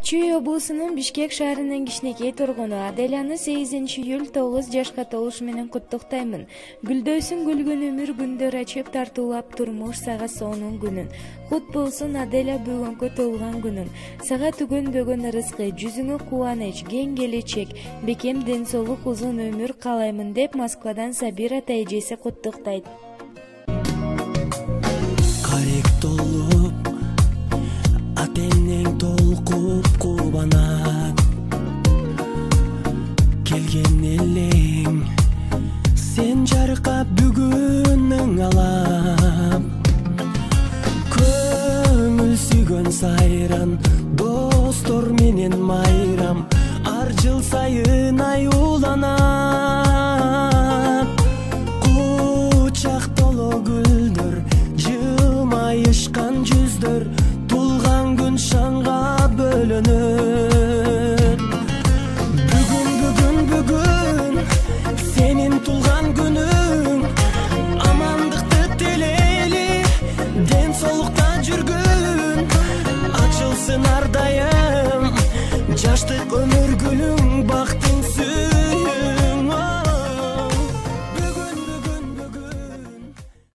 Чүй облусунун Бишкек шаарынын кичинекей тургуну Аделяны 8-июль 9 жашка толушу менен куттуктаймын. Гүлдөйсүн гүлгүн өмүр күндөр ачып тартуулап турмуш сага сонун күнүн. Кут болсун Аделя бүгүнкү туулган күнүң. Сага түгөнбөгөн ырыскы, жүзүңө кубаныч, кең келечек, бекем ден соолук, узун өмүр каалаймын деп Москвадан Сабира эжеси куттуктайт. Карек толуп атенең толкуп кубанат, келген элең сен жаркап бүгүнүң алап, көңүл сүйгөн сайран достор менен майрам, ар жыл сайын аюуланат, кучак толо гүлдөр, жылмайышкан жүздөр, тулган күн шаңга бөлөнөт. Бүгүн сенин тулган күнүң, амандыкты тилейли, ден соолукта жүргүн, ачылсын ар дайым жаштык өмүр гүлү.